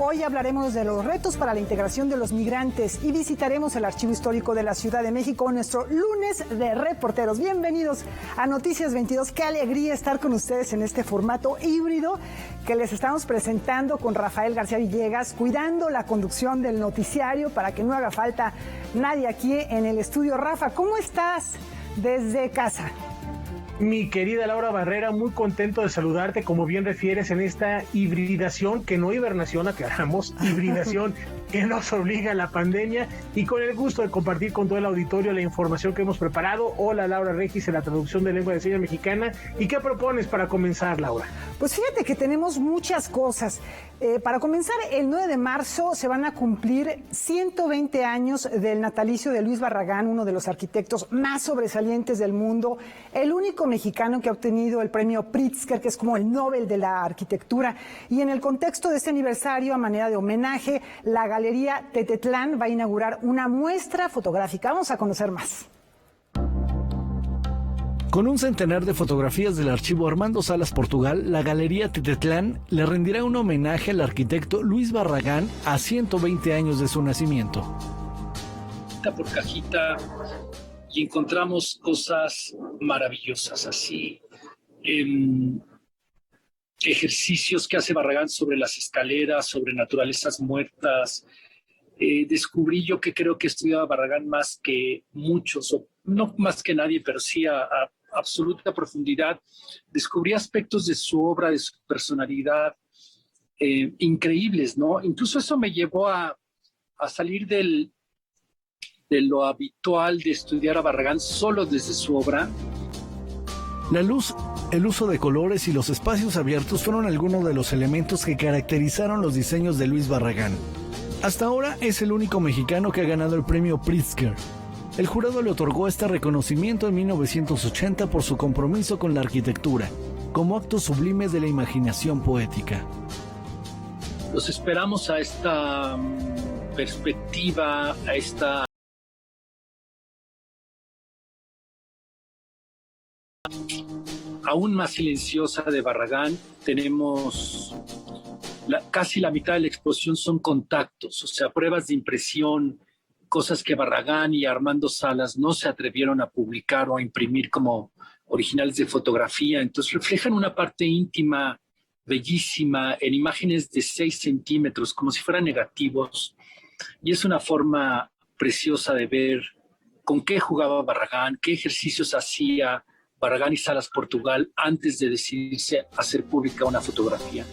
Hoy hablaremos de los retos para la integración de los migrantes y visitaremos el Archivo Histórico de la Ciudad de México en nuestro lunes de reporteros. Bienvenidos a Noticias 22. Qué alegría estar con ustedes en este formato híbrido que les estamos presentando con Rafael García Villegas, cuidando la conducción del noticiario para que no haga falta nadie aquí en el estudio. Rafa, ¿cómo estás desde casa? Mi querida Laura Barrera, muy contento de saludarte, como bien refieres, en esta hibridación, que no hibernación, aclaramos, hibridación que nos obliga a la pandemia, y con el gusto de compartir con todo el auditorio la información que hemos preparado. Hola, Laura Regis, en la traducción de lengua de señas mexicana. ¿Y qué propones para comenzar, Laura? Pues fíjate que tenemos muchas cosas. Para comenzar, el 9 de marzo se van a cumplir 120 años del natalicio de Luis Barragán, uno de los arquitectos más sobresalientes del mundo, el único mexicano que ha obtenido el premio Pritzker, que es como el Nobel de la arquitectura. Y en el contexto de este aniversario, a manera de homenaje, la Galería Tetetlán va a inaugurar una muestra fotográfica. Vamos a conocer más. Con un centenar de fotografías del archivo Armando Salas Portugal, la Galería Tetetlán le rendirá un homenaje al arquitecto Luis Barragán a 120 años de su nacimiento. Por cajita y encontramos cosas maravillosas, así ejercicios que hace Barragán sobre las escaleras, sobre naturalezas muertas. Descubrí yo que creo que estudiaba Barragán más que muchos, o no más que nadie, pero sí a absoluta profundidad. Descubrí aspectos de su obra, de su personalidad, increíbles, ¿no? Incluso eso me llevó a salir de lo habitual de estudiar a Barragán solo desde su obra. La luz, el uso de colores y los espacios abiertos fueron algunos de los elementos que caracterizaron los diseños de Luis Barragán. Hasta ahora es el único mexicano que ha ganado el premio Pritzker. El jurado le otorgó este reconocimiento en 1980 por su compromiso con la arquitectura, como acto sublime de la imaginación poética. Los esperamos a esta perspectiva, a esta aún más silenciosa de Barragán. Tenemos casi la mitad de la exposición son contactos, o sea, pruebas de impresión, cosas que Barragán y Armando Salas no se atrevieron a publicar o a imprimir como originales de fotografía. Entonces reflejan una parte íntima, bellísima, en imágenes de 6 centímetros, como si fueran negativos. Y es una forma preciosa de ver con qué jugaba Barragán, qué ejercicios hacía Barragán y Salas Portugal antes de decidirse a hacer pública una fotografía.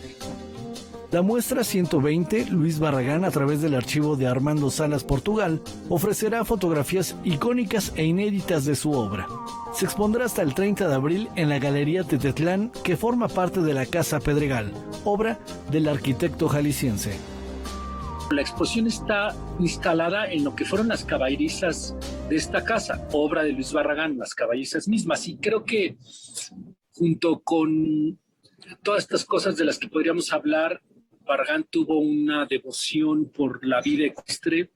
La muestra 120, Luis Barragán, a través del archivo de Armando Salas Portugal, ofrecerá fotografías icónicas e inéditas de su obra. Se expondrá hasta el 30 de abril en la Galería Tetetlán, que forma parte de la Casa Pedregal, obra del arquitecto jalisciense. La exposición está instalada en lo que fueron las caballerizas de esta casa, obra de Luis Barragán, las caballerizas mismas. Y creo que junto con todas estas cosas de las que podríamos hablar, Barragán tuvo una devoción por la vida ecuestre.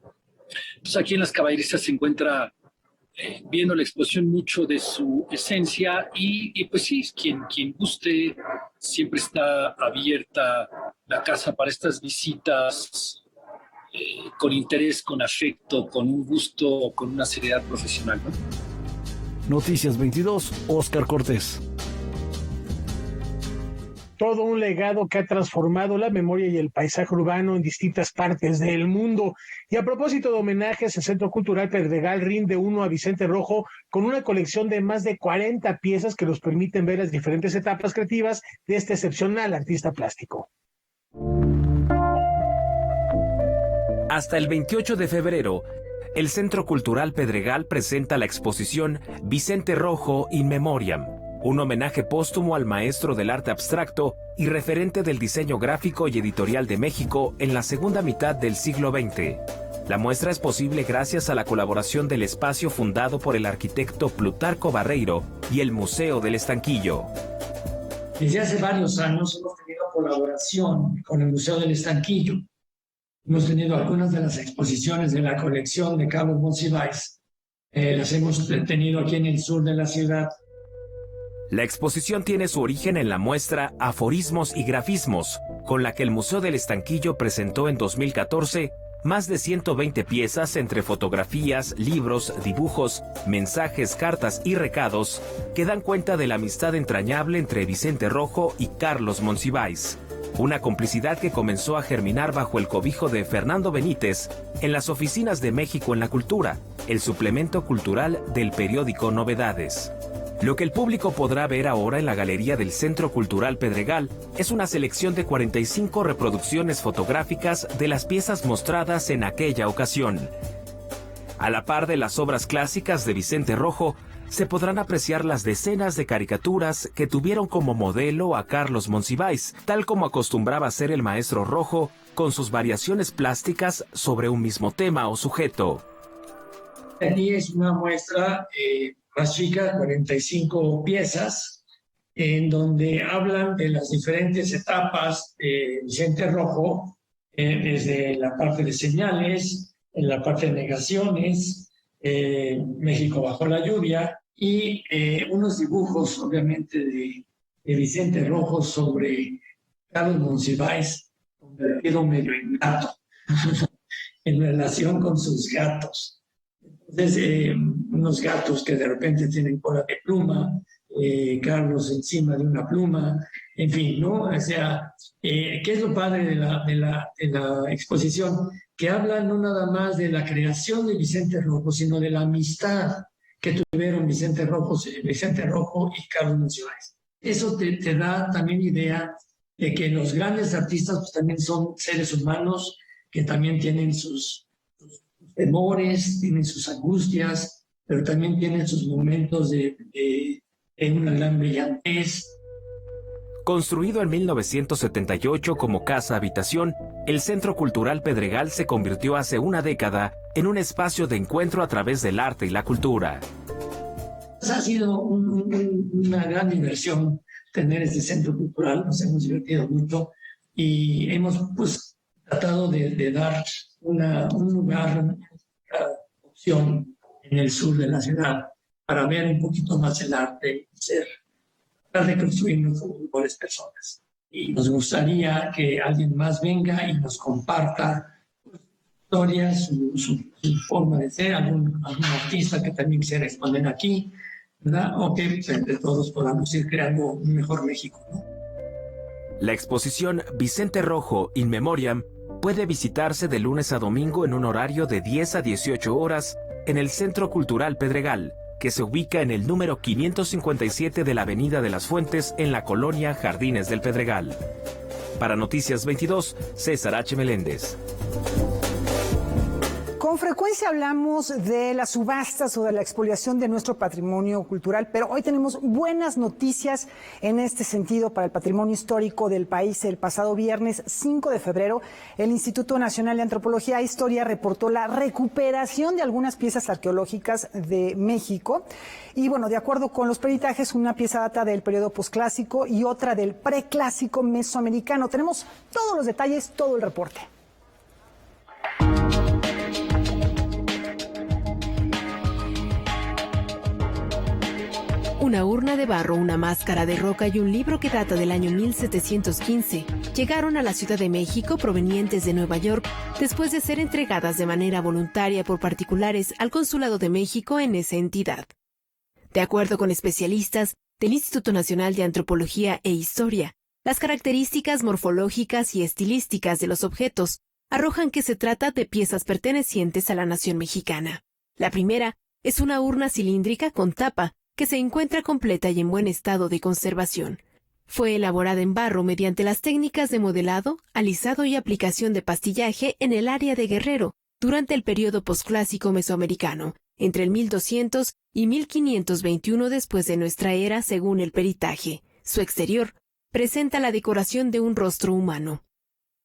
Entonces aquí en las caballerizas se encuentra, viendo la exposición, mucho de su esencia y pues sí, quien guste, siempre está abierta la casa para estas visitas, con interés, con afecto, con un gusto, con una seriedad profesional, ¿no? Noticias 22, Óscar Cortés. Todo un legado que ha transformado la memoria y el paisaje urbano en distintas partes del mundo. Y a propósito de homenajes, el Centro Cultural Pedregal rinde uno a Vicente Rojo con una colección de más de 40 piezas que nos permiten ver las diferentes etapas creativas de este excepcional artista plástico. Hasta el 28 de febrero, el Centro Cultural Pedregal presenta la exposición Vicente Rojo In Memoriam, un homenaje póstumo al maestro del arte abstracto y referente del diseño gráfico y editorial de México en la segunda mitad del siglo XX. La muestra es posible gracias a la colaboración del espacio fundado por el arquitecto Plutarco Barreiro y el Museo del Estanquillo. Desde hace varios años hemos tenido colaboración con el Museo del Estanquillo. Hemos tenido algunas de las exposiciones de la colección de Carlos Monsiváis. Las hemos tenido aquí en el sur de la ciudad. La exposición tiene su origen en la muestra Aforismos y Grafismos, con la que el Museo del Estanquillo presentó en 2014 más de 120 piezas entre fotografías, libros, dibujos, mensajes, cartas y recados que dan cuenta de la amistad entrañable entre Vicente Rojo y Carlos Monsiváis. Una complicidad que comenzó a germinar bajo el cobijo de Fernando Benítez en las oficinas de México en la Cultura, el suplemento cultural del periódico Novedades. Lo que el público podrá ver ahora en la galería del Centro Cultural Pedregal es una selección de 45 reproducciones fotográficas de las piezas mostradas en aquella ocasión. A la par de las obras clásicas de Vicente Rojo, se podrán apreciar las decenas de caricaturas que tuvieron como modelo a Carlos Monsiváis, tal como acostumbraba hacer el maestro Rojo, con sus variaciones plásticas sobre un mismo tema o sujeto. Aquí es una muestra más chica, 45 piezas, en donde hablan de las diferentes etapas de Vicente Rojo, desde la parte de señales, en la parte de negaciones, México bajo la lluvia, y unos dibujos, obviamente, de Vicente Rojo sobre Carlos Monsiváis, convertido medio en gato, en relación con sus gatos. Entonces, unos gatos que de repente tienen cola de pluma, Carlos encima de una pluma, en fin, ¿no? O sea, ¿qué es lo padre de la exposición? Que habla no nada más de la creación de Vicente Rojo, sino de la amistad que tuvieron Vicente Rojo y Carlos Monsiváis. Eso te da también idea de que los grandes artistas pues, también son seres humanos que también tienen sus temores, tienen sus angustias, pero también tienen sus momentos de una gran brillantez. Construido en 1978 como casa-habitación, el Centro Cultural Pedregal se convirtió hace una década en un espacio de encuentro a través del arte y la cultura. Ha sido una gran diversión tener este centro cultural, nos hemos divertido mucho y hemos pues tratado de dar un lugar, una opción en el sur de la ciudad para ver un poquito más el arte y tratar de construirnos como mejores personas. Y nos gustaría que alguien más venga y nos comparta historias, su forma de ser, algún artista que también quisiera exponer aquí, ¿verdad? O que entre todos podamos ir creando un mejor México, ¿no? La exposición Vicente Rojo In Memoriam puede visitarse de lunes a domingo en un horario de 10 a 18 horas en el Centro Cultural Pedregal, que se ubica en el número 557 de la Avenida de las Fuentes en la colonia Jardines del Pedregal. Para Noticias 22, César H. Meléndez. Con frecuencia hablamos de las subastas o de la expoliación de nuestro patrimonio cultural, pero hoy tenemos buenas noticias en este sentido para el patrimonio histórico del país. El pasado viernes 5 de febrero, el Instituto Nacional de Antropología e Historia reportó la recuperación de algunas piezas arqueológicas de México. Y bueno, de acuerdo con los peritajes, una pieza data del periodo posclásico y otra del preclásico mesoamericano. Tenemos todos los detalles, todo el reporte. Una urna de barro, una máscara de roca y un libro que data del año 1715 llegaron a la Ciudad de México provenientes de Nueva York después de ser entregadas de manera voluntaria por particulares al Consulado de México en esa entidad. De acuerdo con especialistas del Instituto Nacional de Antropología e Historia, las características morfológicas y estilísticas de los objetos arrojan que se trata de piezas pertenecientes a la nación mexicana. La primera es una urna cilíndrica con tapa que se encuentra completa y en buen estado de conservación. Fue elaborada en barro mediante las técnicas de modelado, alisado y aplicación de pastillaje en el área de Guerrero durante el periodo posclásico mesoamericano, entre el 1200 y 1521 después de nuestra era, según el peritaje. Su exterior presenta la decoración de un rostro humano.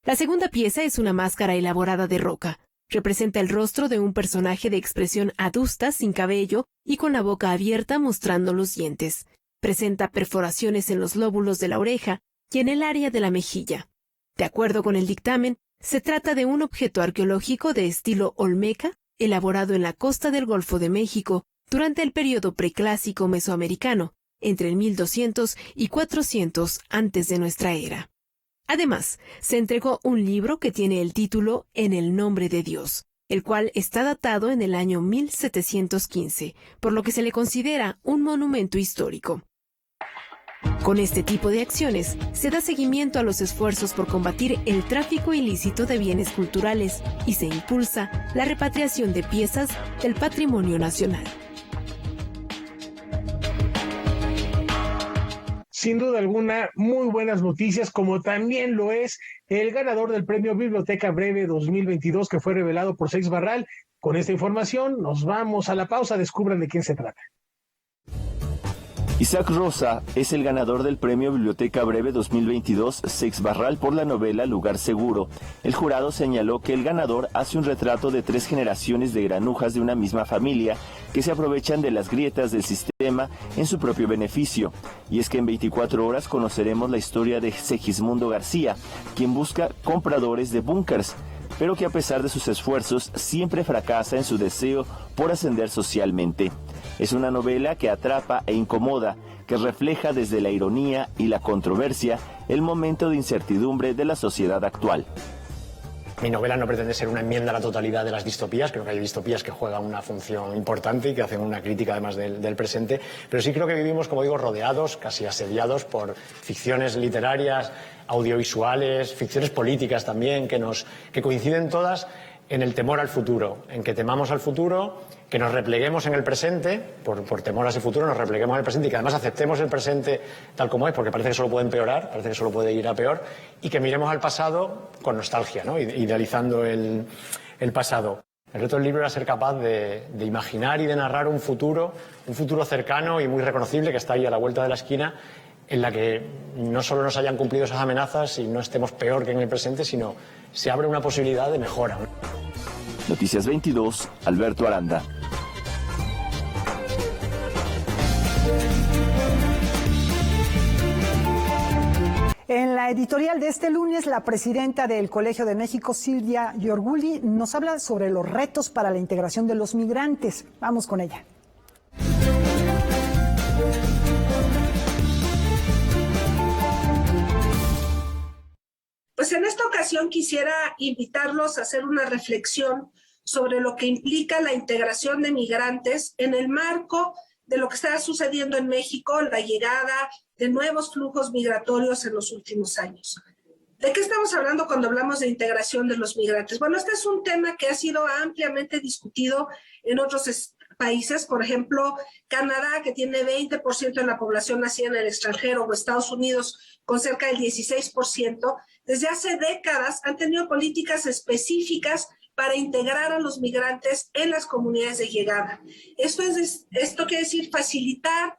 La segunda pieza es una máscara elaborada de roca. Representa el rostro de un personaje de expresión adusta, sin cabello y con la boca abierta mostrando los dientes. Presenta perforaciones en los lóbulos de la oreja y en el área de la mejilla. De acuerdo con el dictamen, se trata de un objeto arqueológico de estilo olmeca, elaborado en la costa del Golfo de México durante el periodo preclásico mesoamericano, entre el 1200 y 400 antes de nuestra era. Además, se entregó un libro que tiene el título En el nombre de Dios, el cual está datado en el año 1715, por lo que se le considera un monumento histórico. Con este tipo de acciones, se da seguimiento a los esfuerzos por combatir el tráfico ilícito de bienes culturales y se impulsa la repatriación de piezas del patrimonio nacional. Sin duda alguna, muy buenas noticias, como también lo es el ganador del premio Biblioteca Breve 2022, que fue revelado por Seix Barral. Con esta información nos vamos a la pausa, descubran de quién se trata. Isaac Rosa es el ganador del premio Biblioteca Breve 2022 Seix Barral por la novela Lugar Seguro. El jurado señaló que el ganador hace un retrato de 3 generaciones de granujas de una misma familia que se aprovechan de las grietas del sistema en su propio beneficio. Y es que en 24 horas conoceremos la historia de Segismundo García, quien busca compradores de búnkers, pero que a pesar de sus esfuerzos siempre fracasa en su deseo por ascender socialmente. Es una novela que atrapa e incomoda, que refleja desde la ironía y la controversia el momento de incertidumbre de la sociedad actual. Mi novela no pretende ser una enmienda a la totalidad de las distopías, creo que hay distopías que juegan una función importante y que hacen una crítica además del presente, pero sí creo que vivimos, como digo, rodeados, casi asediados por ficciones literarias, audiovisuales, ficciones políticas también, que coinciden todas en el temor al futuro, en que temamos al futuro, que nos repleguemos en el presente, por temor a ese futuro, nos repleguemos en el presente y que además aceptemos el presente tal como es, porque parece que solo puede empeorar, parece que solo puede ir a peor, y que miremos al pasado con nostalgia, ¿no? Idealizando el pasado. El reto del libro era ser capaz de imaginar y de narrar un futuro cercano y muy reconocible que está ahí a la vuelta de la esquina, en la que no solo nos hayan cumplido esas amenazas y no estemos peor que en el presente, sino se abre una posibilidad de mejora. Noticias 22, Alberto Aranda. En la editorial de este lunes, la presidenta del Colegio de México, Silvia Giorguli, nos habla sobre los retos para la integración de los migrantes. Vamos con ella. Pues en esta ocasión quisiera invitarlos a hacer una reflexión sobre lo que implica la integración de migrantes en el marco de lo que está sucediendo en México, la llegada de nuevos flujos migratorios en los últimos años. ¿De qué estamos hablando cuando hablamos de integración de los migrantes? Bueno, este es un tema que ha sido ampliamente discutido en otros países, por ejemplo, Canadá, que tiene 20% de la población nacida en el extranjero, o Estados Unidos, con cerca del 16%, desde hace décadas han tenido políticas específicas para integrar a los migrantes en las comunidades de llegada. Esto quiere decir facilitar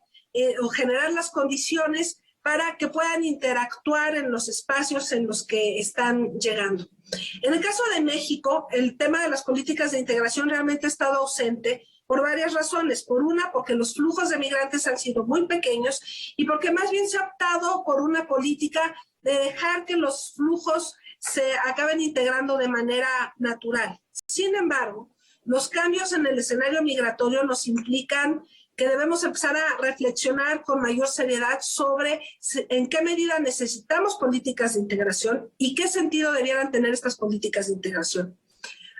o generar las condiciones para que puedan interactuar en los espacios en los que están llegando. En el caso de México, el tema de las políticas de integración realmente ha estado ausente por varias razones. Por una, porque los flujos de migrantes han sido muy pequeños y porque más bien se ha optado por una política de dejar que los flujos se acaben integrando de manera natural. Sin embargo, los cambios en el escenario migratorio nos implican que debemos empezar a reflexionar con mayor seriedad sobre en qué medida necesitamos políticas de integración y qué sentido debieran tener estas políticas de integración.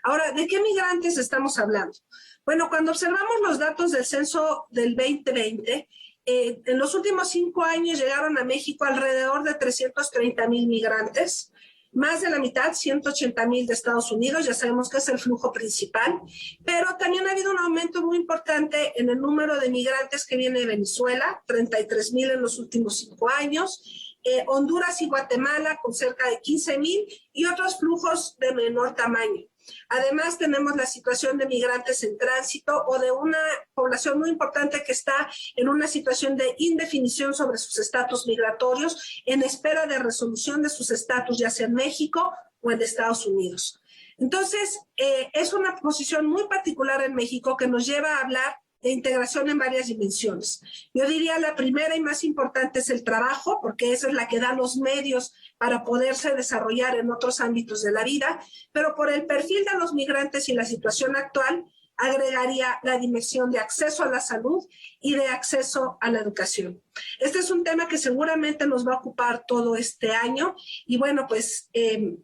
Ahora, ¿de qué migrantes estamos hablando? Bueno, cuando observamos los datos del censo del 2020, en los últimos 5 años llegaron a México alrededor de 330,000 migrantes, más de la mitad, 180,000 de Estados Unidos, ya sabemos que es el flujo principal, pero también ha habido un aumento muy importante en el número de migrantes que viene de Venezuela, 33,000 en los últimos 5 años, Honduras y Guatemala con cerca de 15,000 y otros flujos de menor tamaño. Además, tenemos la situación de migrantes en tránsito o de una población muy importante que está en una situación de indefinición sobre sus estatus migratorios en espera de resolución de sus estatus, ya sea en México o en Estados Unidos. Entonces, es una posición muy particular en México que nos lleva a hablar de integración en varias dimensiones. Yo diría la primera y más importante es el trabajo, porque esa es la que da los medios para poderse desarrollar en otros ámbitos de la vida, pero por el perfil de los migrantes y la situación actual, agregaría la dimensión de acceso a la salud y de acceso a la educación. Este es un tema que seguramente nos va a ocupar todo este año y bueno, pues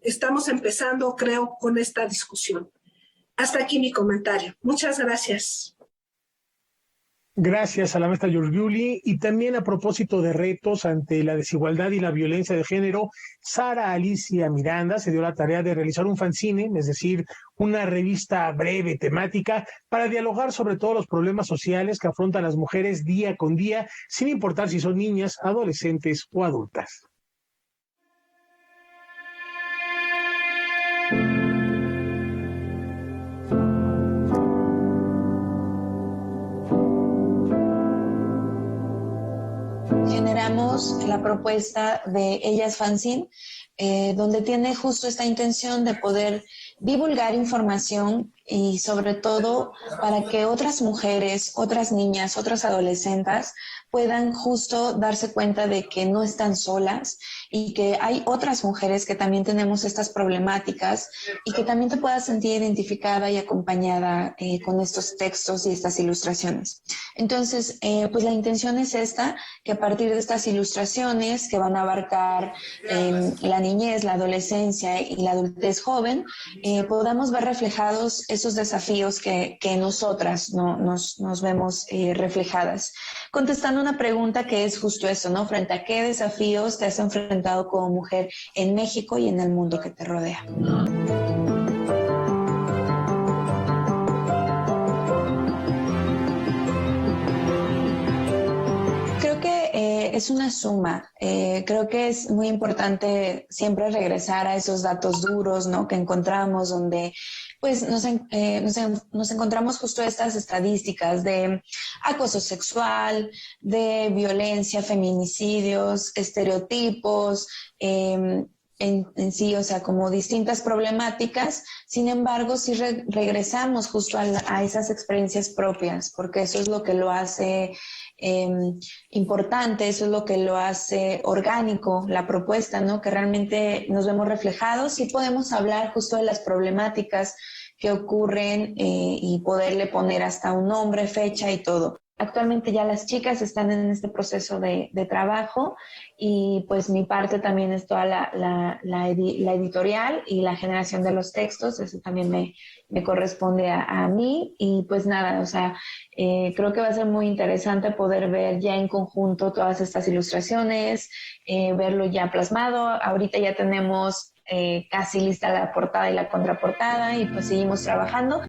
estamos empezando, creo, con esta discusión. Hasta aquí mi comentario. Muchas gracias. Gracias a la maestra Giorgiuli. Y también a propósito de retos ante la desigualdad y la violencia de género, Sara Alicia Miranda se dio la tarea de realizar un fanzine, es decir, una revista breve temática para dialogar sobre todos los problemas sociales que afrontan las mujeres día con día, sin importar si son niñas, adolescentes o adultas. Generamos la propuesta de Ellas Fanzine, donde tiene justo esta intención de poder divulgar información y sobre todo para que otras mujeres, otras niñas, otras adolescentes puedan justo darse cuenta de que no están solas y que hay otras mujeres que también tenemos estas problemáticas y que también te puedas sentir identificada y acompañada con estos textos y estas ilustraciones. Entonces, pues la intención es esta, que a partir de estas ilustraciones que van a abarcar la niñez, la adolescencia y la adultez joven, podamos ver reflejados esos desafíos que nosotras nos vemos reflejadas. Contestando una pregunta que es justo eso, ¿no? Frente a qué desafíos te has enfrentado como mujer en México y en el mundo que te rodea. Creo que es una suma. Creo que es muy importante siempre regresar a esos datos duros, ¿no? Que encontramos, donde pues nos encontramos justo estas estadísticas de acoso sexual, de violencia, feminicidios, estereotipos, en sí, o sea, como distintas problemáticas. Sin embargo, sí regresamos justo a esas experiencias propias, porque eso es lo que lo hace importante, eso es lo que lo hace orgánico, la propuesta, ¿no? Que realmente nos vemos reflejados y podemos hablar justo de las problemáticas que ocurren y poderle poner hasta un nombre, fecha y todo. Actualmente ya las chicas están en este proceso de trabajo y pues mi parte también es toda la editorial y la generación de los textos, eso también me corresponde a mí y pues nada, o sea, creo que va a ser muy interesante poder ver ya en conjunto todas estas ilustraciones, verlo ya plasmado. Ahorita ya tenemos casi lista la portada y la contraportada y pues seguimos trabajando.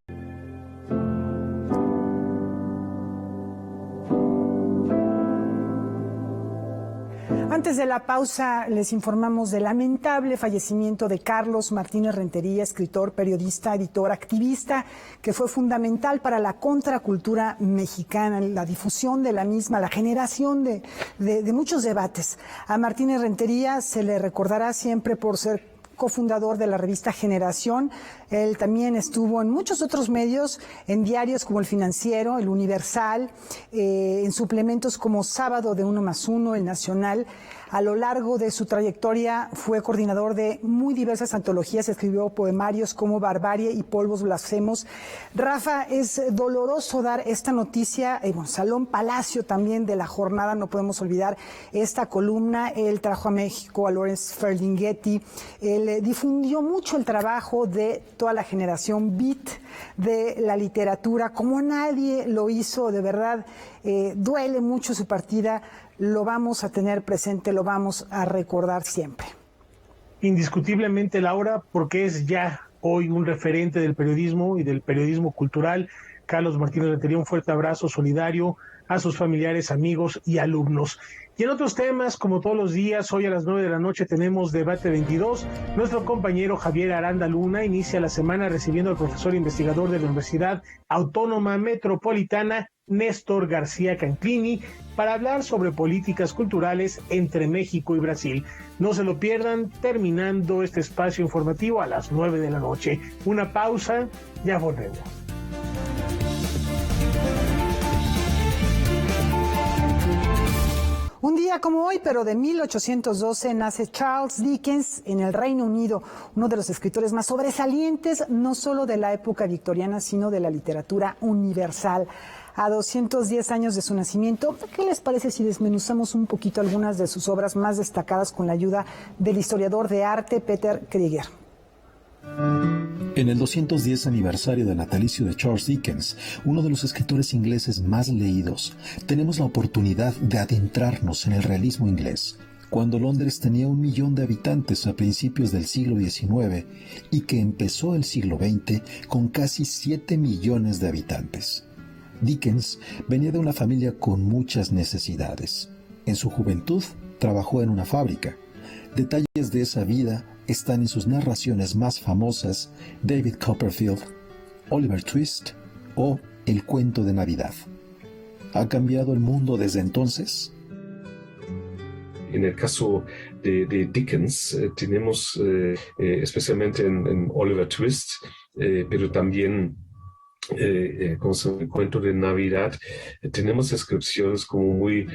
Antes de la pausa, les informamos del lamentable fallecimiento de Carlos Martínez Rentería, escritor, periodista, editor, activista, que fue fundamental para la contracultura mexicana, la difusión de la misma, la generación de muchos debates. A Martínez Rentería se le recordará siempre por ser cofundador de la revista Generación. Él también estuvo en muchos otros medios, en diarios como El Financiero, El Universal, en suplementos como Sábado de 1+1, El Nacional. A lo largo de su trayectoria fue coordinador de muy diversas antologías, escribió poemarios como Barbarie y Polvos Blasfemos. Rafa, es doloroso dar esta noticia, Salón Palacio también de la jornada, no podemos olvidar esta columna. Él trajo a México a Lawrence Ferlinghetti, él difundió mucho el trabajo de toda la generación beat de la literatura, como nadie lo hizo, de verdad, duele mucho su partida. Lo vamos a tener presente, lo vamos a recordar siempre. Indiscutiblemente, Laura, porque es ya hoy un referente del periodismo y del periodismo cultural. Carlos Martínez Rentería, un fuerte abrazo solidario a sus familiares, amigos y alumnos. Y en otros temas, como todos los días, hoy a las 9 de la noche tenemos Debate 22. Nuestro compañero Javier Aranda Luna inicia la semana recibiendo al profesor investigador de la Universidad Autónoma Metropolitana, Néstor García Canclini, para hablar sobre políticas culturales entre México y Brasil. No se lo pierdan, terminando este espacio informativo a las 9 de la noche. Una pausa, ya volvemos. Un día como hoy, pero de 1812, nace Charles Dickens en el Reino Unido, uno de los escritores más sobresalientes, no solo de la época victoriana, sino de la literatura universal. A 210 años de su nacimiento, ¿qué les parece si desmenuzamos un poquito algunas de sus obras más destacadas con la ayuda del historiador de arte Peter Krieger? En el 210 aniversario del natalicio de Charles Dickens, uno de los escritores ingleses más leídos, tenemos la oportunidad de adentrarnos en el realismo inglés, cuando Londres tenía 1 millón de habitantes a principios del siglo XIX y que empezó el siglo XX con casi 7 millones de habitantes. Dickens venía de una familia con muchas necesidades. En su juventud trabajó en una fábrica. Detalles de esa vida están en sus narraciones más famosas, David Copperfield, Oliver Twist o El cuento de Navidad. ¿Ha cambiado el mundo desde entonces? En el caso de Dickens, tenemos especialmente en Oliver Twist, pero también con el cuento de Navidad, tenemos descripciones como muy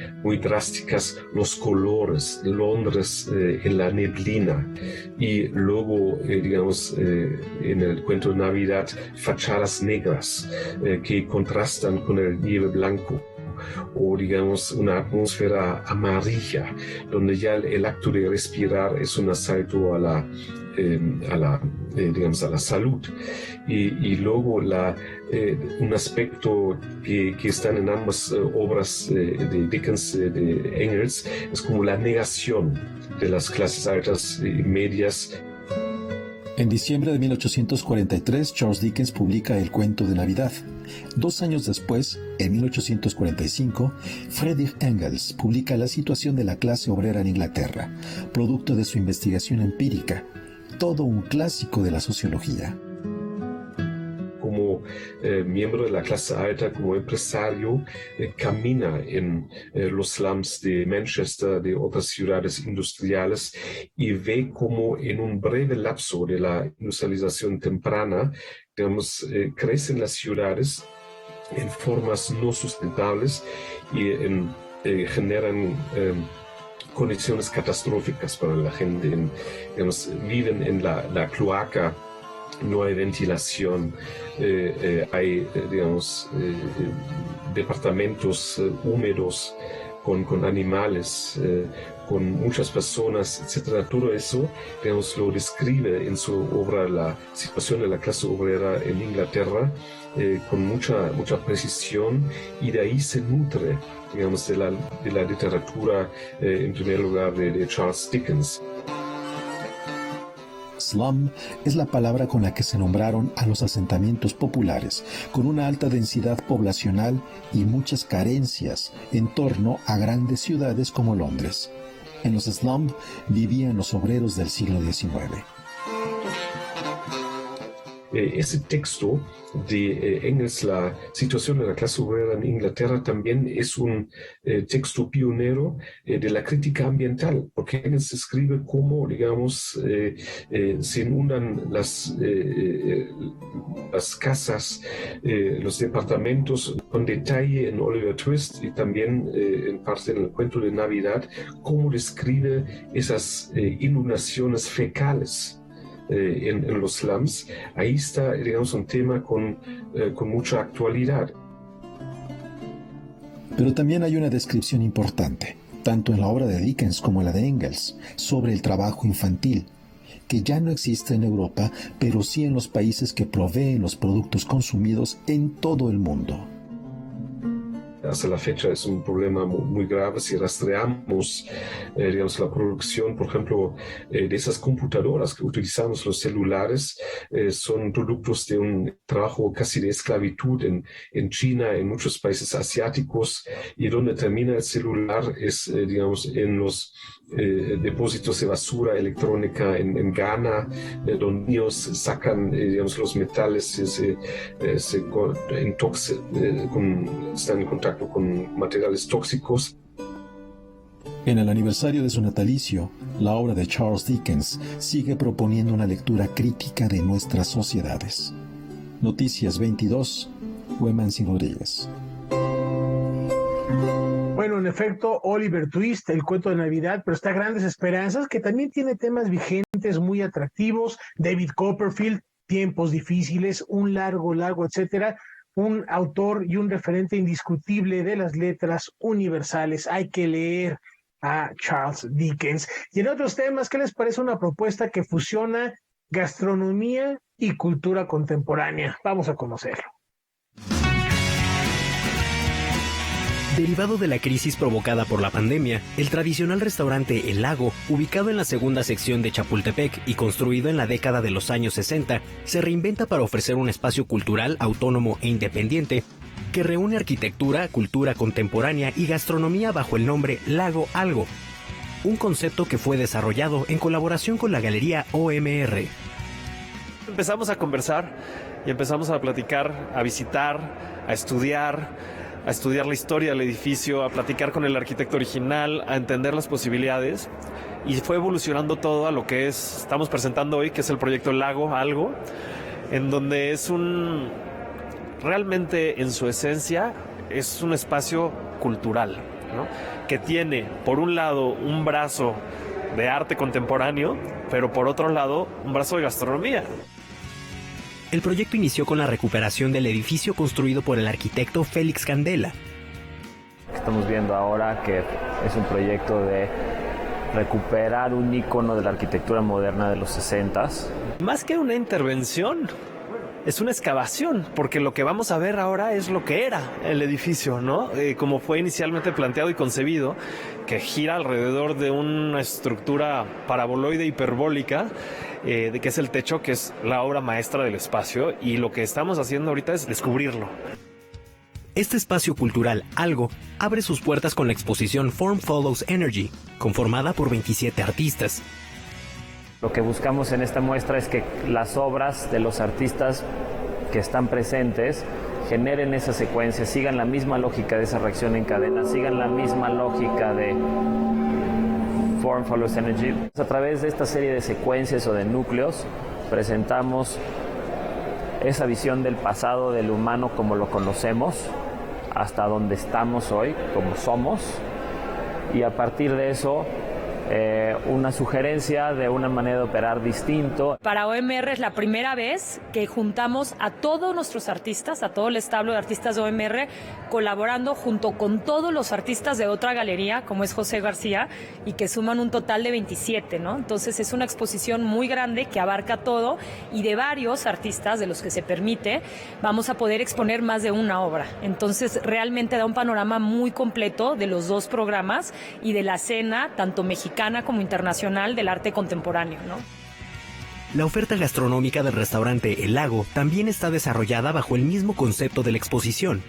drásticas, los colores de Londres en la neblina, y luego, en el cuento de Navidad, fachadas negras que contrastan con el nieve blanco, o una atmósfera amarilla, donde ya el acto de respirar es un asalto a la salud. Y luego un aspecto que están en ambas obras de Dickens, de Engels, es como la negación de las clases altas y medias. En diciembre de 1843, Charles Dickens publica El cuento de Navidad. 2 años después, en 1845, Friedrich Engels publica La situación de la clase obrera en Inglaterra, producto de su investigación empírica, todo un clásico de la sociología. Como miembro de la clase alta, como empresario, camina en los slums de Manchester, de otras ciudades industriales, y ve como en un breve lapso de la industrialización temprana, crecen las ciudades en formas no sustentables y generan condiciones catastróficas para la gente. Viven en la cloaca, no hay ventilación, hay departamentos húmedos con animales, con muchas personas, etc. Todo eso, lo describe en su obra La situación de la clase obrera en Inglaterra, con mucha precisión, y de ahí se nutre, de la literatura, en primer lugar, de Charles Dickens. Slum es la palabra con la que se nombraron a los asentamientos populares, con una alta densidad poblacional y muchas carencias en torno a grandes ciudades como Londres. En los slum vivían los obreros del siglo XIX. Ese texto de Engels, La situación de la clase obrera en Inglaterra, también es un texto pionero de la crítica ambiental, porque Engels escribe cómo, se inundan las casas, los departamentos, con detalle en Oliver Twist y también en parte en el cuento de Navidad, cómo describe esas inundaciones fecales en los slums. Ahí está, un tema con mucha actualidad. Pero también hay una descripción importante, tanto en la obra de Dickens como en la de Engels, sobre el trabajo infantil, que ya no existe en Europa, pero sí en los países que proveen los productos consumidos en todo el mundo. Hasta la fecha es un problema muy grave. Si rastreamos, la producción, por ejemplo, de esas computadoras que utilizamos los celulares, son productos de un trabajo casi de esclavitud en China, en muchos países asiáticos, y donde termina el celular es, en los depósitos de basura electrónica en Ghana, donde niños sacan, los metales, están en contacto con materiales tóxicos. En el aniversario de su natalicio, la obra de Charles Dickens sigue proponiendo una lectura crítica de nuestras sociedades. Noticias 22, Hueman Sin Rodríguez. Bueno, en en efecto Oliver Twist, el cuento de Navidad, pero está Grandes Esperanzas, que también tiene temas vigentes muy atractivos. David Copperfield, Tiempos Difíciles, Un Largo, etcétera. Un autor y un referente indiscutible de las letras universales. Hay que leer a Charles Dickens. Y en otros temas, ¿qué les parece una propuesta que fusiona gastronomía y cultura contemporánea? Vamos a conocerlo. Derivado de la crisis provocada por la pandemia, el tradicional restaurante El Lago, ubicado en la segunda sección de Chapultepec y construido en la década de los años 60, se reinventa para ofrecer un espacio cultural autónomo e independiente que reúne arquitectura, cultura contemporánea y gastronomía bajo el nombre Lago Algo, un concepto que fue desarrollado en colaboración con la Galería OMR. Empezamos a conversar y empezamos a platicar, a visitar, a estudiar la historia del edificio, a platicar con el arquitecto original, a entender las posibilidades, y fue evolucionando todo a lo que estamos presentando hoy, que es el proyecto Lago Algo, en donde realmente en su esencia es un espacio cultural, ¿no? Que tiene por un lado un brazo de arte contemporáneo, pero por otro lado un brazo de gastronomía. El proyecto inició con la recuperación del edificio construido por el arquitecto Félix Candela. Estamos viendo ahora que es un proyecto de recuperar un ícono de la arquitectura moderna de los 60s. Más que una intervención, es una excavación, porque lo que vamos a ver ahora es lo que era el edificio, ¿no? Como fue inicialmente planteado y concebido, que gira alrededor de una estructura paraboloide hiperbólica, que es el techo, que es la obra maestra del espacio, y lo que estamos haciendo ahorita es descubrirlo. Este espacio cultural, Algo, abre sus puertas con la exposición Form Follows Energy, conformada por 27 artistas. Lo que buscamos en esta muestra es que las obras de los artistas que están presentes generen esa secuencia, sigan la misma lógica de esa reacción en cadena, sigan la misma lógica de Form Follows Energy. A través de esta serie de secuencias o de núcleos presentamos esa visión del pasado del humano como lo conocemos, hasta donde estamos hoy, como somos, y a partir de eso una sugerencia de una manera de operar distinto. Para OMR es la primera vez que juntamos a todos nuestros artistas, a todo el establo de artistas de OMR, colaborando junto con todos los artistas de otra galería, como es José García, y que suman un total de 27, ¿no? Entonces es una exposición muy grande que abarca todo, y de varios artistas de los que se permite, vamos a poder exponer más de una obra. Entonces realmente da un panorama muy completo de los dos programas y de la escena, tanto mexicana como internacional, del arte contemporáneo, ¿no? La oferta gastronómica del restaurante El Lago también está desarrollada bajo el mismo concepto de la exposición.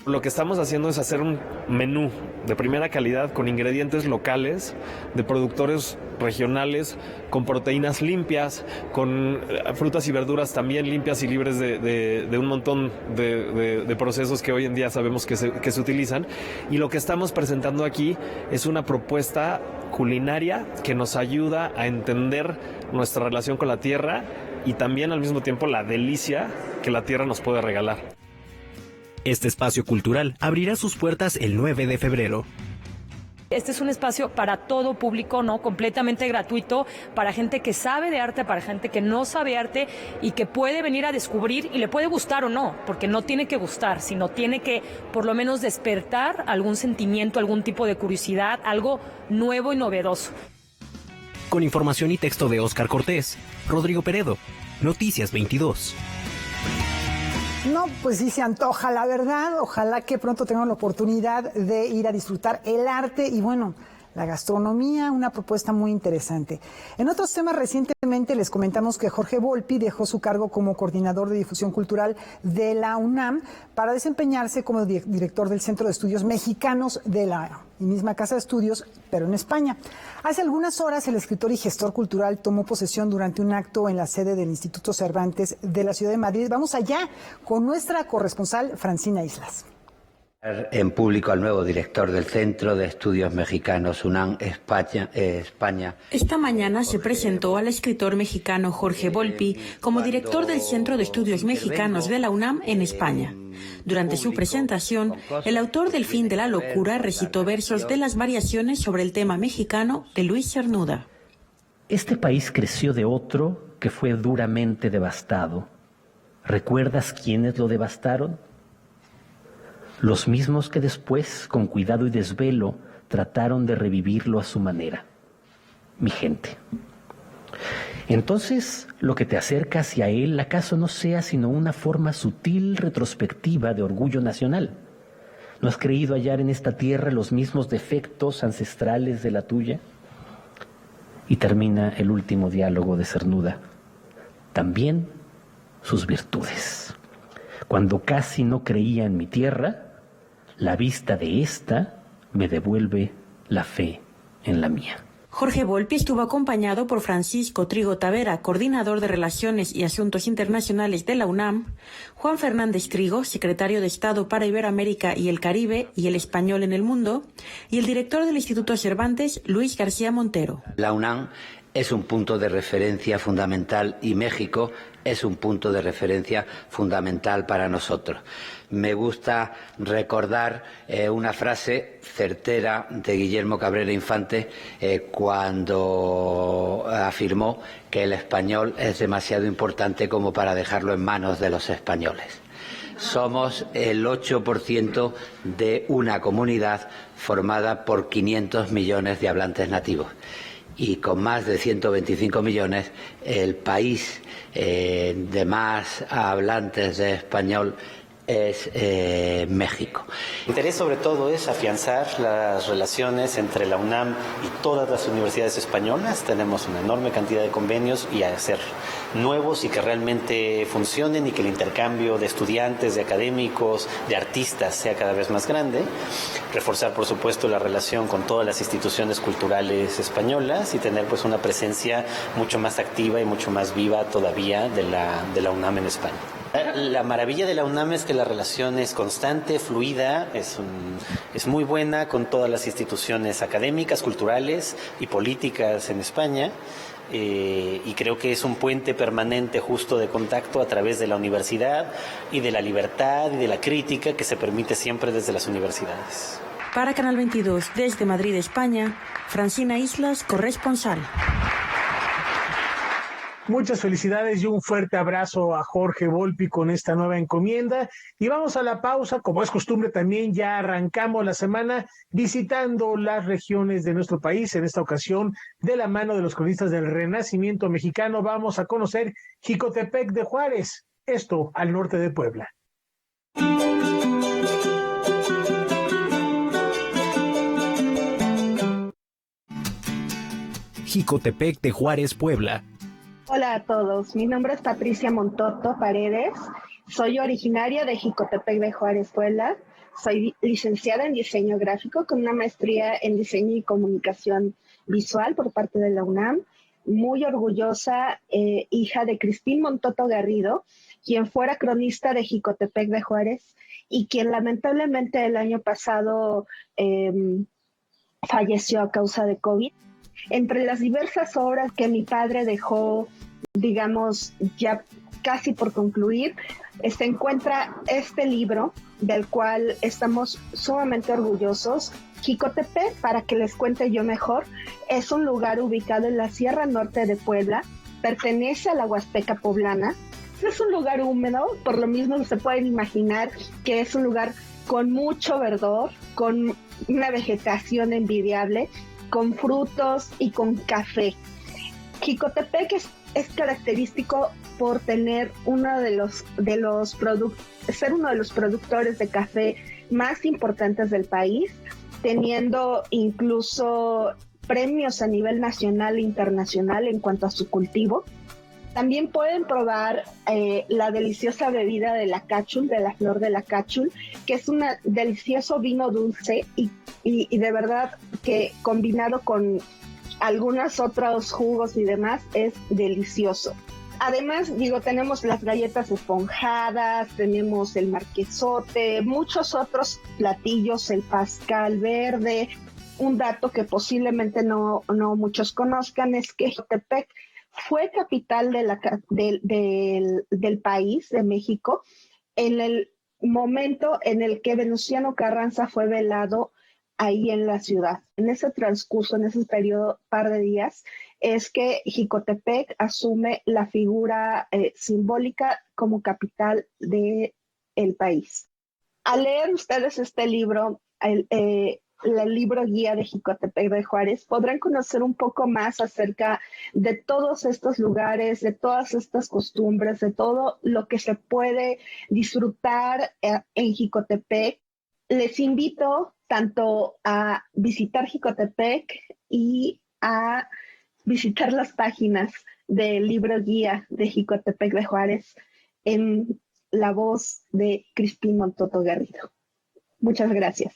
Lo que estamos haciendo es hacer un menú de primera calidad con ingredientes locales, de productores regionales, con proteínas limpias, con frutas y verduras también limpias y libres de un montón de procesos que hoy en día sabemos que se utilizan. Y lo que estamos presentando aquí es una propuesta culinaria que nos ayuda a entender nuestra relación con la tierra y también al mismo tiempo la delicia que la tierra nos puede regalar. Este espacio cultural abrirá sus puertas el 9 de febrero. Este es un espacio para todo público, ¿no? Completamente gratuito, para gente que sabe de arte, para gente que no sabe arte y que puede venir a descubrir y le puede gustar o no, porque no tiene que gustar, sino tiene que por lo menos despertar algún sentimiento, algún tipo de curiosidad, algo nuevo y novedoso. Con información y texto de Óscar Cortés, Rodrigo Peredo, Noticias 22. No, pues sí se antoja, la verdad. Ojalá que pronto tengan la oportunidad de ir a disfrutar el arte y, bueno, la gastronomía, una propuesta muy interesante. En otros temas, recientemente les comentamos que Jorge Volpi dejó su cargo como coordinador de difusión cultural de la UNAM para desempeñarse como director del Centro de Estudios Mexicanos de la misma Casa de Estudios, pero en España. Hace algunas horas, el escritor y gestor cultural tomó posesión durante un acto en la sede del Instituto Cervantes de la ciudad de Madrid. Vamos allá con nuestra corresponsal Francina Islas. En público al nuevo director del Centro de Estudios Mexicanos UNAM España. Esta mañana se presentó al escritor mexicano Jorge Volpi como director del Centro de Estudios Mexicanos de la UNAM en España. Durante su presentación, el autor del Fin de la Locura recitó versos de las variaciones sobre el tema mexicano de Luis Cernuda. Este país creció de otro que fue duramente devastado. ¿Recuerdas quiénes lo devastaron? Los mismos que después, con cuidado y desvelo, trataron de revivirlo a su manera. Mi gente. Entonces, lo que te acerca hacia él, ¿acaso no sea sino una forma sutil retrospectiva de orgullo nacional? ¿No has creído hallar en esta tierra los mismos defectos ancestrales de la tuya? Y termina el último diálogo de Cernuda. También sus virtudes. Cuando casi no creía en mi tierra, la vista de esta me devuelve la fe en la mía. Jorge Volpi estuvo acompañado por Francisco Trigo Tavera, coordinador de Relaciones y Asuntos Internacionales de la UNAM, Juan Fernández Trigo, secretario de Estado para Iberoamérica y el Caribe y el Español en el Mundo, y el director del Instituto Cervantes, Luis García Montero. La UNAM es un punto de referencia fundamental y México es un punto de referencia fundamental para nosotros. Me gusta recordar una frase certera de Guillermo Cabrera Infante cuando afirmó que el español es demasiado importante como para dejarlo en manos de los españoles. Somos el 8% de una comunidad formada por 500 millones de hablantes nativos. Y con más de 125 millones, el país de más hablantes de español es México. El interés sobre todo es afianzar las relaciones entre la UNAM y todas las universidades españolas. Tenemos una enorme cantidad de convenios y hacer nuevos y que realmente funcionen y que el intercambio de estudiantes, de académicos, de artistas sea cada vez más grande. Reforzar, por supuesto, la relación con todas las instituciones culturales españolas y tener pues una presencia mucho más activa y mucho más viva todavía de la UNAM en España. La maravilla de la UNAM es que la relación es constante, fluida, es muy buena con todas las instituciones académicas, culturales y políticas en España. Y creo que es un puente permanente justo de contacto a través de la universidad y de la libertad y de la crítica que se permite siempre desde las universidades. Para Canal 22, desde Madrid, España, Francina Islas, corresponsal. Muchas felicidades y un fuerte abrazo a Jorge Volpi con esta nueva encomienda. Y vamos a la pausa, como es costumbre también ya arrancamos la semana visitando las regiones de nuestro país. En esta ocasión, de la mano de los cronistas del Renacimiento mexicano, vamos a conocer Jicotepec de Juárez, esto al norte de Puebla. Jicotepec de Juárez, Puebla. Hola a todos, mi nombre es Patricia Montoto Paredes, soy originaria de Jicotepec de Juárez, Puebla, soy licenciada en diseño gráfico con una maestría en diseño y comunicación visual por parte de la UNAM, muy orgullosa hija de Cristín Montoto Garrido, quien fuera cronista de Jicotepec de Juárez y quien lamentablemente el año pasado falleció a causa de COVID. Entre las diversas obras que mi padre dejó, digamos, ya casi por concluir, se encuentra este libro, del cual estamos sumamente orgullosos. Jicotepec, para que les cuente yo mejor, es un lugar ubicado en la Sierra Norte de Puebla, pertenece a la Huasteca Poblana. Es un lugar húmedo, por lo mismo se pueden imaginar que es un lugar con mucho verdor, con una vegetación envidiable, con frutos y con café. Jicotepec es característico por tener ser uno de los productores de café más importantes del país, teniendo incluso premios a nivel nacional e internacional en cuanto a su cultivo. También pueden probar la deliciosa bebida de la cáchul, de la flor de la cáchul, que es un delicioso vino dulce y de verdad que combinado con algunos otros jugos y demás es delicioso. Además, digo, tenemos las galletas esponjadas, tenemos el marquesote, muchos otros platillos, el pascal verde. Un dato que posiblemente no muchos conozcan es que Jicotepec fue capital del país, de México, en el momento en el que Venustiano Carranza fue velado ahí en la ciudad. En ese transcurso, en ese periodo, par de días, es que Jicotepec asume la figura simbólica como capital del país. Al leer ustedes este libro, el libro guía de Jicotepec de Juárez, podrán conocer un poco más acerca de todos estos lugares, de todas estas costumbres, de todo lo que se puede disfrutar en Jicotepec. Les invito tanto a visitar Jicotepec y a visitar las páginas del libro guía de Jicotepec de Juárez en la voz de Crispín Montoto Garrido. Muchas gracias.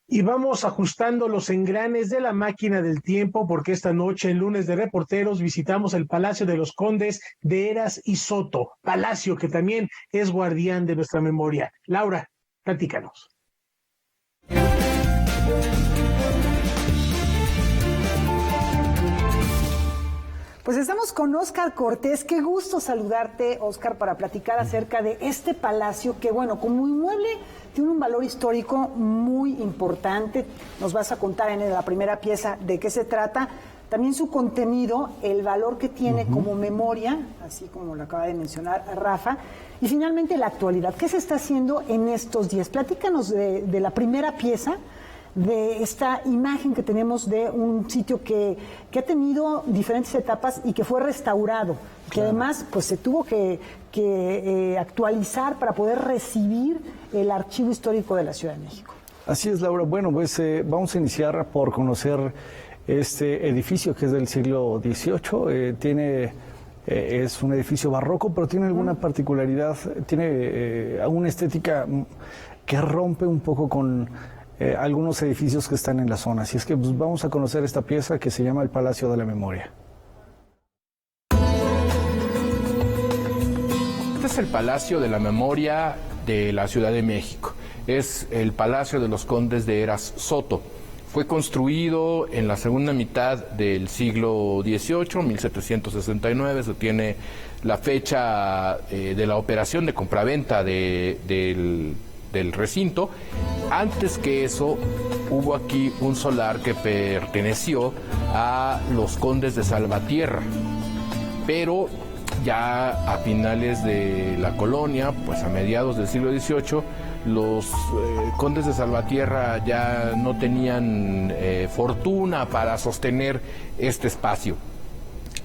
Y vamos ajustando los engranes de la máquina del tiempo, porque esta noche, en Lunes de Reporteros, visitamos el Palacio de los Condes de Heras y Soto, palacio que también es guardián de nuestra memoria. Laura, platícanos. Pues estamos con Óscar Cortés. Qué gusto saludarte, Óscar, para platicar acerca de este palacio que, bueno, como inmueble tiene un valor histórico muy importante. Nos vas a contar en la primera pieza de qué se trata. También su contenido, el valor que tiene como memoria, así como lo acaba de mencionar Rafa. Y finalmente la actualidad. ¿Qué se está haciendo en estos días? Platícanos de la primera pieza, de esta imagen que tenemos de un sitio que ha tenido diferentes etapas y que fue restaurado, que además pues se tuvo que actualizar para poder recibir el archivo histórico de la Ciudad de México. Así es, Laura. Bueno, pues vamos a iniciar por conocer este edificio que es del siglo XVIII. Es un edificio barroco, pero tiene alguna particularidad, tiene una estética que rompe un poco con algunos edificios que están en la zona. Así es que pues, vamos a conocer esta pieza que se llama el Palacio de la Memoria. Este es el Palacio de la Memoria de la Ciudad de México. Es el Palacio de los Condes de Heras Soto. Fue construido en la segunda mitad del siglo XVIII, 1769. Se tiene la fecha de la operación de compraventa del recinto. Antes que eso, hubo aquí un solar que perteneció a los condes de Salvatierra, pero ya a finales de la colonia, pues a mediados del siglo XVIII, los condes de Salvatierra ya no tenían fortuna para sostener este espacio.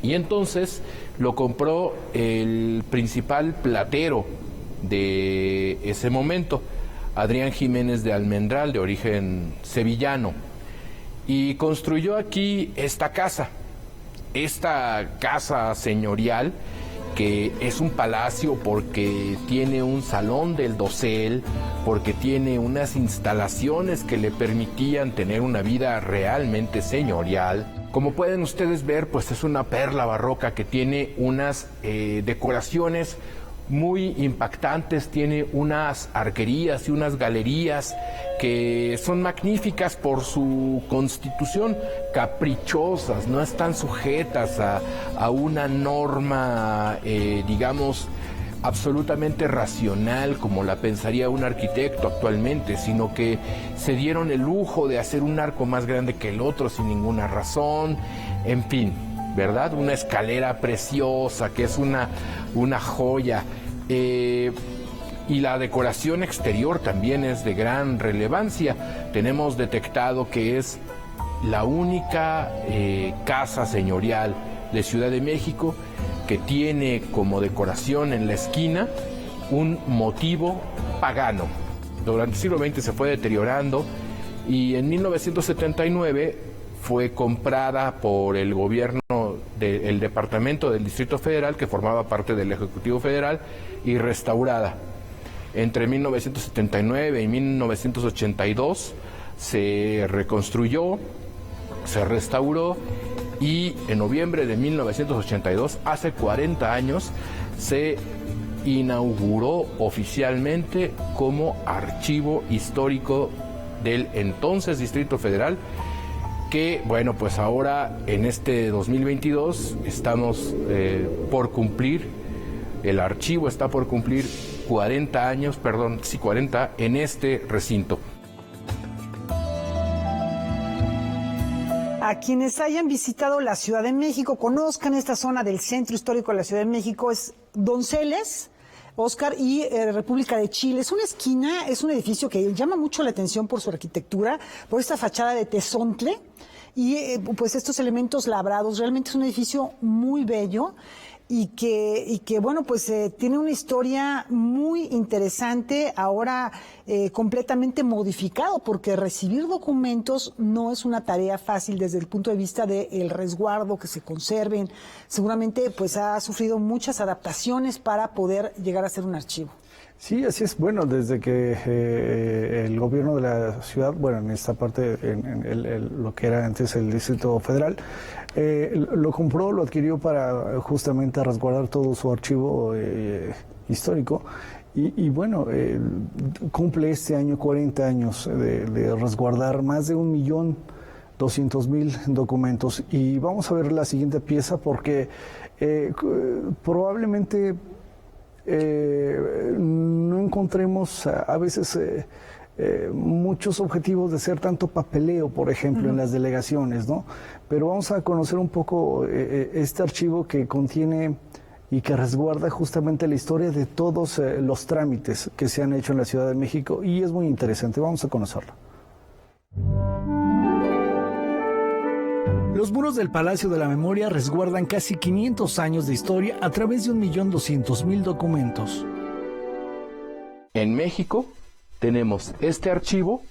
Y entonces lo compró el principal platero de ese momento, Adrián Jiménez de Almendral, de origen sevillano, y construyó aquí esta casa señorial, que es un palacio porque tiene un salón del dosel, porque tiene unas instalaciones que le permitían tener una vida realmente señorial. Como pueden ustedes ver, pues es una perla barroca que tiene unas decoraciones muy impactantes, tiene unas arquerías y unas galerías que son magníficas por su constitución, caprichosas, no están sujetas a una norma, digamos, absolutamente racional como la pensaría un arquitecto actualmente, sino que se dieron el lujo de hacer un arco más grande que el otro sin ninguna razón, en fin, ¿verdad? Una escalera preciosa que es una joya. Y la decoración exterior también es de gran relevancia. Tenemos detectado que es la única casa señorial de Ciudad de México que tiene como decoración en la esquina un motivo pagano. Durante el siglo XX se fue deteriorando y en 1979 fue comprada por el gobierno del departamento del Distrito Federal, que formaba parte del Ejecutivo Federal, y restaurada. Entre 1979 y 1982 se reconstruyó, se restauró, y en noviembre de 1982, hace 40 años, se inauguró oficialmente como archivo histórico del entonces Distrito Federal, que, bueno, pues ahora en este 2022 estamos por cumplir, el archivo está por cumplir 40 en este recinto. A quienes hayan visitado la Ciudad de México, conozcan esta zona del centro histórico de la Ciudad de México, es Donceles, Oscar, y República de Chile. Es una esquina, es un edificio que llama mucho la atención por su arquitectura, por esta fachada de tezontle y pues estos elementos labrados. Realmente es un edificio muy bello y que bueno, pues tiene una historia muy interesante, ahora completamente modificado, porque recibir documentos no es una tarea fácil desde el punto de vista del resguardo, que se conserven. Seguramente pues ha sufrido muchas adaptaciones para poder llegar a ser un archivo. Sí, así es. Bueno, desde que el gobierno de la ciudad, bueno, en esta parte, en lo que era antes el Distrito Federal, lo compró, lo adquirió para justamente resguardar todo su archivo histórico. Y bueno, cumple este año 40 años de resguardar más de 1.200.000 documentos. Y vamos a ver la siguiente pieza porque probablemente no encontremos a veces muchos objetivos de ser tanto papeleo, por ejemplo, en las delegaciones, ¿no? Pero vamos a conocer un poco este archivo que contiene y que resguarda justamente la historia de todos los trámites que se han hecho en la Ciudad de México, y es muy interesante. Vamos a conocerlo. Los muros del Palacio de la Memoria resguardan casi 500 años de historia a través de 1.200.000 documentos. En México tenemos este archivo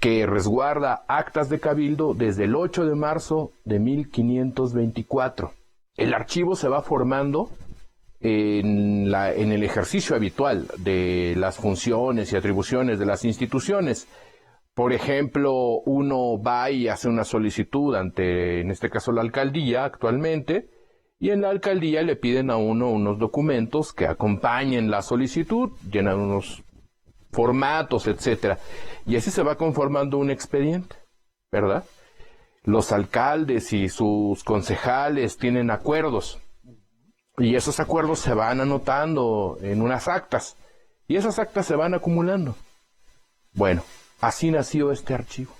que resguarda actas de cabildo desde el 8 de marzo de 1524. El archivo se va formando en el ejercicio habitual de las funciones y atribuciones de las instituciones. Por ejemplo, uno va y hace una solicitud ante, en este caso, la alcaldía actualmente, y en la alcaldía le piden a uno unos documentos que acompañen la solicitud, llenan unos formatos, etcétera, y así se va conformando un expediente, ¿verdad? Los alcaldes y sus concejales tienen acuerdos, y esos acuerdos se van anotando en unas actas, y esas actas se van acumulando. Bueno, así nació este archivo.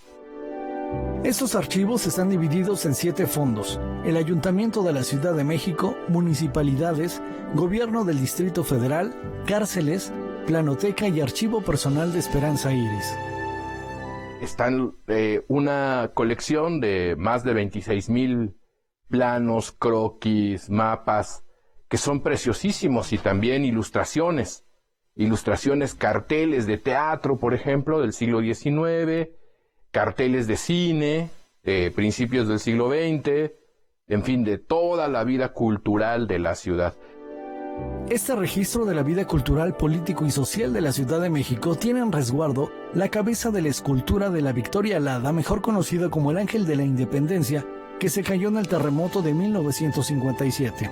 Estos archivos están divididos en 7 fondos: el Ayuntamiento de la Ciudad de México, municipalidades, Gobierno del Distrito Federal, cárceles, Planoteca y Archivo Personal de Esperanza Iris. Están una colección de más de 26,000 planos, croquis, mapas, que son preciosísimos, y también ilustraciones, carteles de teatro, por ejemplo, del siglo XIX, carteles de cine, de principios del siglo XX, en fin, de toda la vida cultural de la ciudad. Este registro de la vida cultural, político y social de la Ciudad de México tiene en resguardo la cabeza de la escultura de la Victoria Alada, mejor conocida como el Ángel de la Independencia, que se cayó en el terremoto de 1957.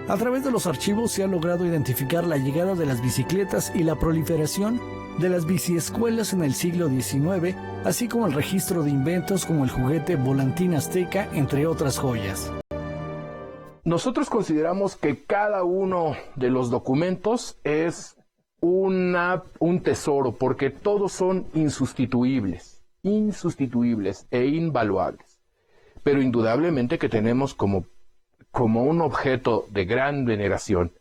A través de los archivos se ha logrado identificar la llegada de las bicicletas y la proliferación de las biciescuelas en el siglo XIX, así como el registro de inventos como el juguete volantín azteca, entre otras joyas. Nosotros consideramos que cada uno de los documentos es un tesoro, porque todos son insustituibles e invaluables. Pero indudablemente que tenemos como un objeto de gran veneración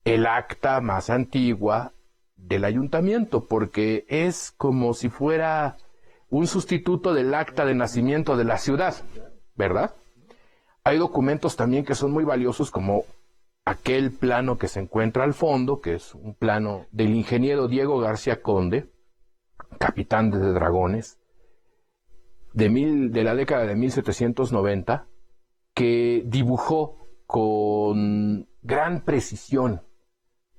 el acta más antigua del ayuntamiento, porque es como si fuera un sustituto del acta de nacimiento de la ciudad, ¿verdad? Hay documentos también que son muy valiosos, como aquel plano que se encuentra al fondo, que es un plano del ingeniero Diego García Conde, capitán de dragones, de la década de 1790 que dibujó con gran precisión,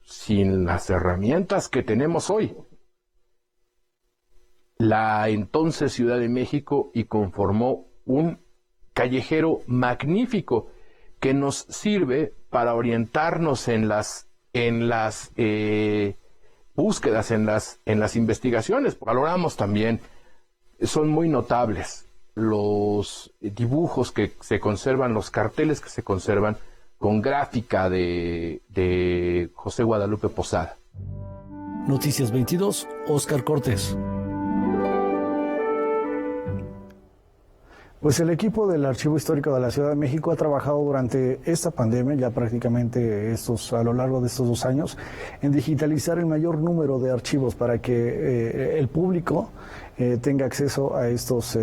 sin las herramientas que tenemos hoy, la entonces Ciudad de México y conformó un callejero magnífico que nos sirve para orientarnos en las búsquedas, en las investigaciones. Valoramos también, son muy notables los dibujos que se conservan, los carteles que se conservan con gráfica de José Guadalupe Posada. Noticias 22, Óscar Cortés. Pues el equipo del Archivo Histórico de la Ciudad de México ha trabajado durante esta pandemia, ya prácticamente a lo largo de estos 2 años, en digitalizar el mayor número de archivos para que el público tenga acceso a estos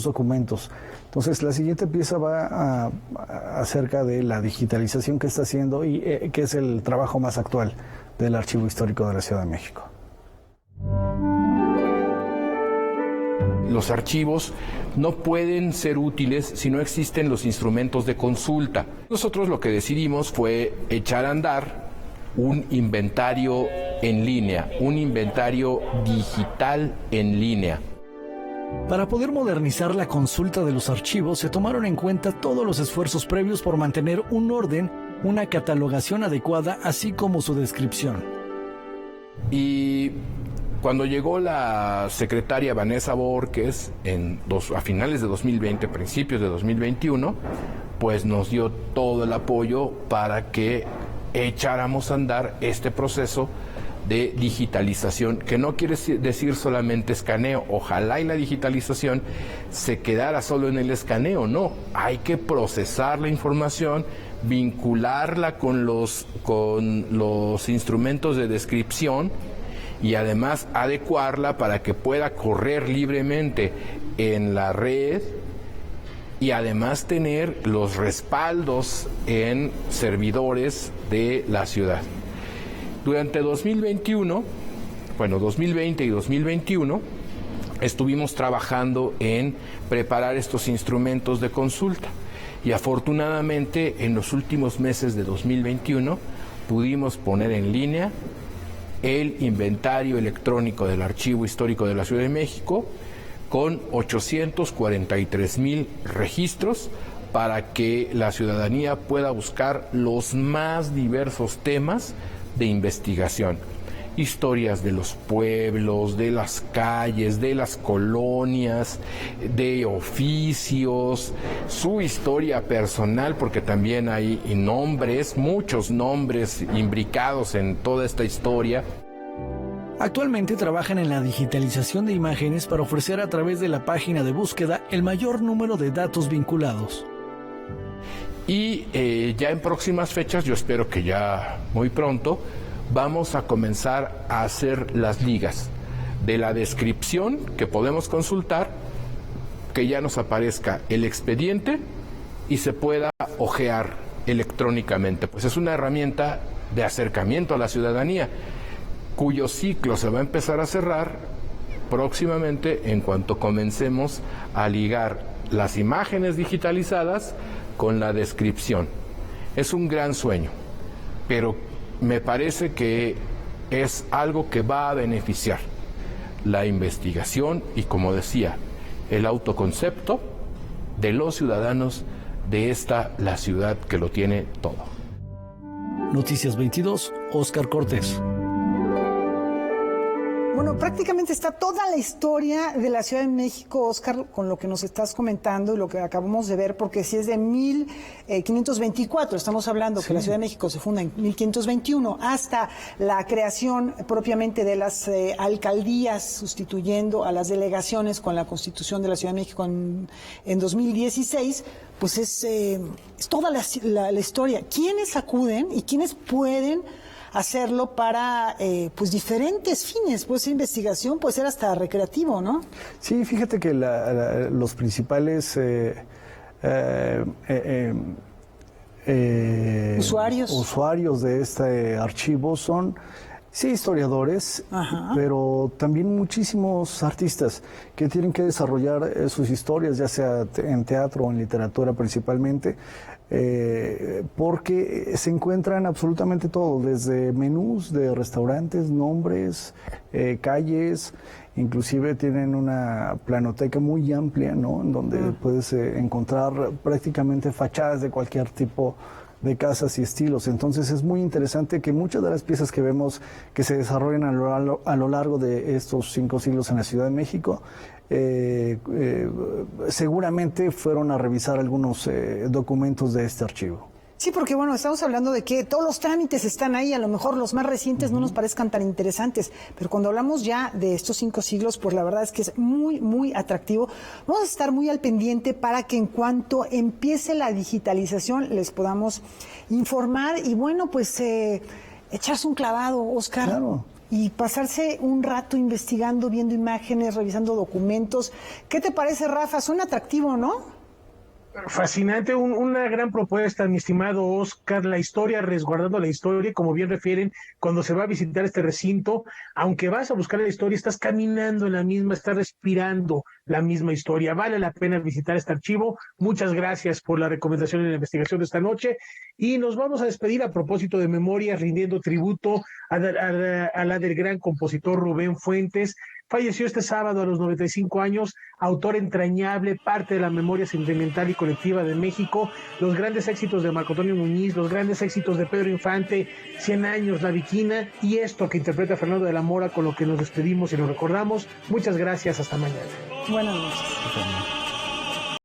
documentos. Entonces, la siguiente pieza va acerca de la digitalización que está haciendo y que es el trabajo más actual del Archivo Histórico de la Ciudad de México. Los archivos no pueden ser útiles si no existen los instrumentos de consulta. Nosotros lo que decidimos fue echar a andar un inventario en línea, un inventario digital en línea. Para poder modernizar la consulta de los archivos, se tomaron en cuenta todos los esfuerzos previos por mantener un orden, una catalogación adecuada, así como su descripción. Y cuando llegó la secretaria Vanessa Borges a finales de 2020, principios de 2021, pues nos dio todo el apoyo para que echáramos a andar este proceso de digitalización, que no quiere decir solamente escaneo. Ojalá y la digitalización se quedara solo en el escaneo, no. Hay que procesar la información, vincularla con los instrumentos de descripción y además adecuarla para que pueda correr libremente en la red y además tener los respaldos en servidores de la ciudad. Durante 2020 y 2021, estuvimos trabajando en preparar estos instrumentos de consulta y afortunadamente en los últimos meses de 2021 pudimos poner en línea el inventario electrónico del Archivo Histórico de la Ciudad de México con 843,000 registros para que la ciudadanía pueda buscar los más diversos temas de investigación. Historias de los pueblos, de las calles, de las colonias, de oficios, su historia personal, porque también hay nombres, muchos nombres imbricados en toda esta historia. Actualmente trabajan en la digitalización de imágenes para ofrecer a través de la página de búsqueda el mayor número de datos vinculados. Y ya en próximas fechas, yo espero que ya muy pronto, vamos a comenzar a hacer las ligas de la descripción que podemos consultar, que ya nos aparezca el expediente y se pueda hojear electrónicamente. Pues es una herramienta de acercamiento a la ciudadanía, cuyo ciclo se va a empezar a cerrar próximamente en cuanto comencemos a ligar las imágenes digitalizadas con la descripción. Es un gran sueño, pero me parece que es algo que va a beneficiar la investigación y, como decía, el autoconcepto de los ciudadanos de la ciudad que lo tiene todo. Noticias 22, Óscar Cortés. Bueno, prácticamente está toda la historia de la Ciudad de México, Óscar, con lo que nos estás comentando y lo que acabamos de ver, porque si es de 1524, estamos hablando que la Ciudad de México se funda en 1521, hasta la creación propiamente de las alcaldías, sustituyendo a las delegaciones con la Constitución de la Ciudad de México en 2016, pues es toda la historia. ¿Quiénes acuden y quiénes pueden hacerlo para pues diferentes fines? Puede ser investigación, puede ser hasta recreativo, ¿no? Sí, fíjate que los principales usuarios de este archivo son Sí, historiadores, pero también muchísimos artistas que tienen que desarrollar sus historias, ya sea en teatro o en literatura principalmente, porque se encuentran absolutamente todo, desde menús de restaurantes, nombres, calles, inclusive tienen una planoteca muy amplia, ¿no? En donde puedes encontrar prácticamente fachadas de cualquier tipo de casas y estilos. Entonces es muy interesante que muchas de las piezas que vemos que se desarrollan a lo largo de estos 5 siglos en la Ciudad de México, seguramente fueron a revisar algunos documentos de este archivo. Sí, porque bueno, estamos hablando de que todos los trámites están ahí, a lo mejor los más recientes no nos parezcan tan interesantes, pero cuando hablamos ya de estos 5 siglos, pues la verdad es que es muy, muy atractivo. Vamos a estar muy al pendiente para que en cuanto empiece la digitalización les podamos informar y bueno, pues echarse un clavado, Oscar. Claro. Y pasarse un rato investigando, viendo imágenes, revisando documentos. ¿Qué te parece, Rafa? Suena atractivo, ¿no? Fascinante, una gran propuesta, mi estimado Oscar, la historia, resguardando la historia, como bien refieren, cuando se va a visitar este recinto, aunque vas a buscar la historia, estás caminando en la misma, estás respirando la misma historia. Vale la pena visitar este archivo. Muchas gracias por la recomendación y la investigación de esta noche. Y nos vamos a despedir a propósito de memoria, rindiendo tributo a la del gran compositor Rubén Fuentes. Falleció este sábado a los 95 años, autor entrañable, parte de la memoria sentimental y colectiva de México, los grandes éxitos de Marco Antonio Muñiz, los grandes éxitos de Pedro Infante, 100 años, La Viquina, y esto que interpreta Fernando de la Mora, con lo que nos despedimos y nos recordamos. Muchas gracias, hasta mañana. Buenas noches.